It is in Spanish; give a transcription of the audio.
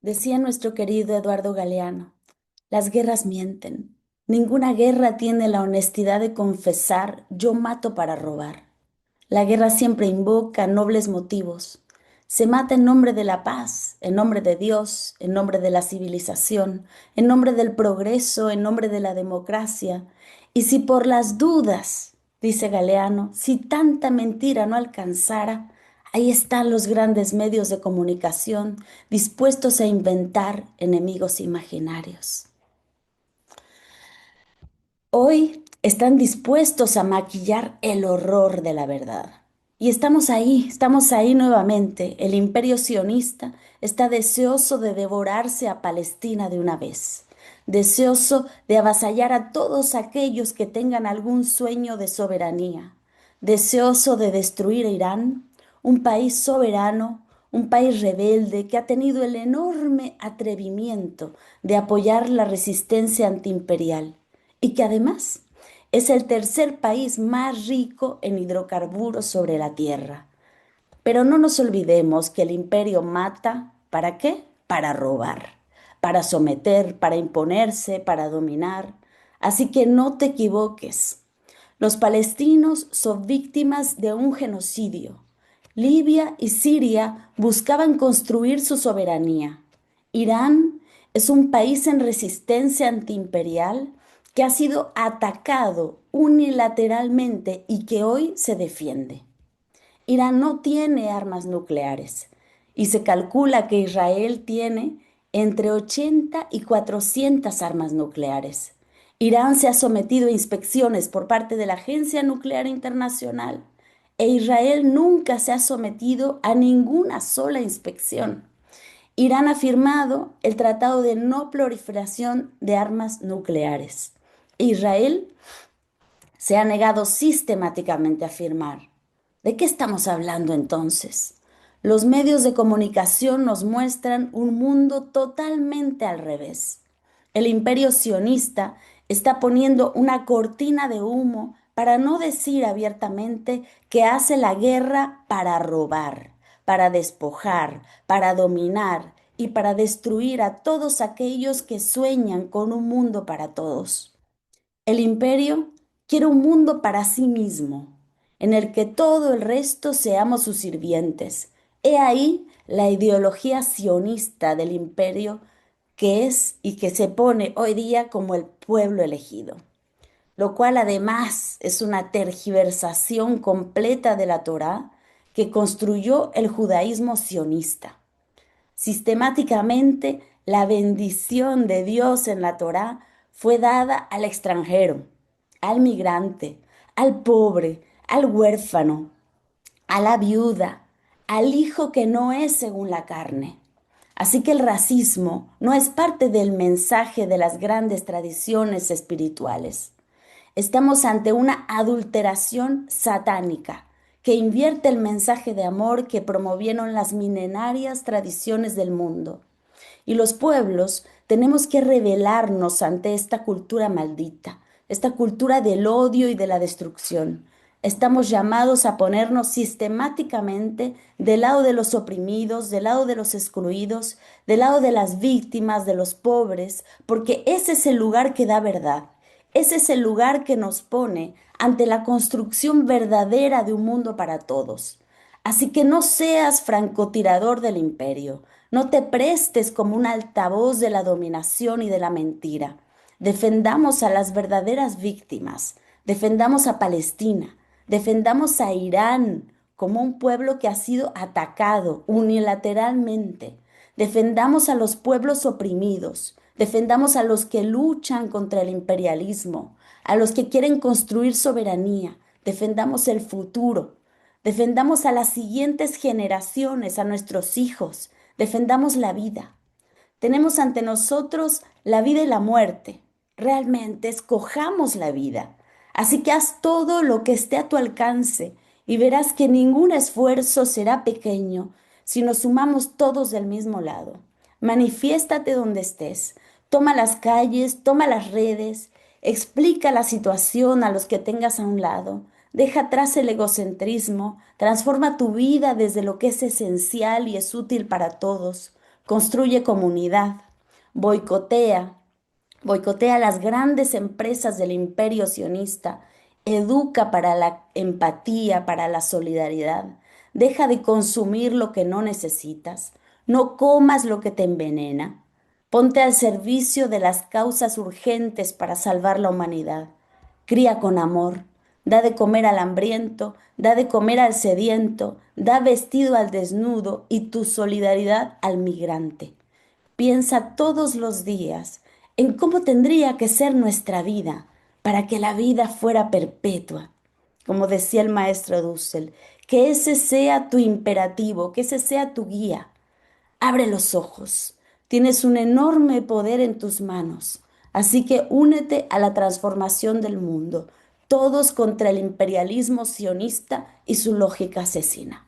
Decía nuestro querido Eduardo Galeano, las guerras mienten. Ninguna guerra tiene la honestidad de confesar yo mato para robar. La guerra siempre invoca nobles motivos. Se mata en nombre de la paz, en nombre de Dios, en nombre de la civilización, en nombre del progreso, en nombre de la democracia. Y si por las dudas, dice Galeano, si tanta mentira no alcanzara, ahí están los grandes medios de comunicación dispuestos a inventar enemigos imaginarios. Hoy están dispuestos a maquillar el horror de la verdad. Y estamos ahí nuevamente. El imperio sionista está deseoso de devorarse a Palestina de una vez, deseoso de avasallar a todos aquellos que tengan algún sueño de soberanía, deseoso de destruir a Irán, un país soberano, un país rebelde que ha tenido el enorme atrevimiento de apoyar la resistencia antiimperial y que además es el tercer país más rico en hidrocarburos sobre la Tierra. Pero no nos olvidemos que el imperio mata, ¿para qué? Para robar, para someter, para imponerse, para dominar. Así que no te equivoques. Los palestinos son víctimas de un genocidio. Libia y Siria buscaban construir su soberanía. Irán es un país en resistencia antiimperial que ha sido atacado unilateralmente y que hoy se defiende. Irán no tiene armas nucleares y se calcula que Israel tiene entre 80 y 400 armas nucleares. Irán se ha sometido a inspecciones por parte de la Agencia Nuclear Internacional e Israel nunca se ha sometido a ninguna sola inspección. Irán ha firmado el Tratado de No Proliferación de Armas Nucleares. Israel se ha negado sistemáticamente a firmar. ¿De qué estamos hablando entonces? Los medios de comunicación nos muestran un mundo totalmente al revés. El imperio sionista está poniendo una cortina de humo para no decir abiertamente que hace la guerra para robar, para despojar, para dominar y para destruir a todos aquellos que sueñan con un mundo para todos. El imperio quiere un mundo para sí mismo, en el que todo el resto seamos sus sirvientes. He ahí la ideología sionista del imperio que es y que se pone hoy día como el pueblo elegido, lo cual además es una tergiversación completa de la Torá que construyó el judaísmo sionista. Sistemáticamente, la bendición de Dios en la Torá fue dada al extranjero, al migrante, al pobre, al huérfano, a la viuda, al hijo que no es según la carne. Así que el racismo no es parte del mensaje de las grandes tradiciones espirituales. Estamos ante una adulteración satánica que invierte el mensaje de amor que promovieron las milenarias tradiciones del mundo. Y los pueblos tenemos que rebelarnos ante esta cultura maldita, esta cultura del odio y de la destrucción. Estamos llamados a ponernos sistemáticamente del lado de los oprimidos, del lado de los excluidos, del lado de las víctimas, de los pobres, porque ese es el lugar que da verdad. Ese es el lugar que nos pone ante la construcción verdadera de un mundo para todos. Así que no seas francotirador del imperio, no te prestes como un altavoz de la dominación y de la mentira. Defendamos a las verdaderas víctimas, defendamos a Palestina, defendamos a Irán como un pueblo que ha sido atacado unilateralmente. Defendamos a los pueblos oprimidos, defendamos a los que luchan contra el imperialismo, a los que quieren construir soberanía, defendamos el futuro, defendamos a las siguientes generaciones, a nuestros hijos, defendamos la vida. Tenemos ante nosotros la vida y la muerte. Realmente escojamos la vida. Así que haz todo lo que esté a tu alcance y verás que ningún esfuerzo será pequeño si nos sumamos todos del mismo lado. Manifiéstate donde estés. Toma las calles, toma las redes, explica la situación a los que tengas a un lado. Deja atrás el egocentrismo, transforma tu vida desde lo que es esencial y es útil para todos. construye comunidad, boicotea, boicotea las grandes empresas del imperio sionista, educa para la empatía, para la solidaridad, deja de consumir lo que no necesitas, no comas lo que te envenena, ponte al servicio de las causas urgentes para salvar la humanidad, cría con amor, da de comer al hambriento, da de comer al sediento, da vestido al desnudo y tu solidaridad al migrante. Piensa todos los días en cómo tendría que ser nuestra vida para que la vida fuera perpetua. Como decía el maestro Dussel, que ese sea tu imperativo, que ese sea tu guía. Abre los ojos. Tienes un enorme poder en tus manos. Así que únete a la transformación del mundo, todos contra el imperialismo sionista y su lógica asesina.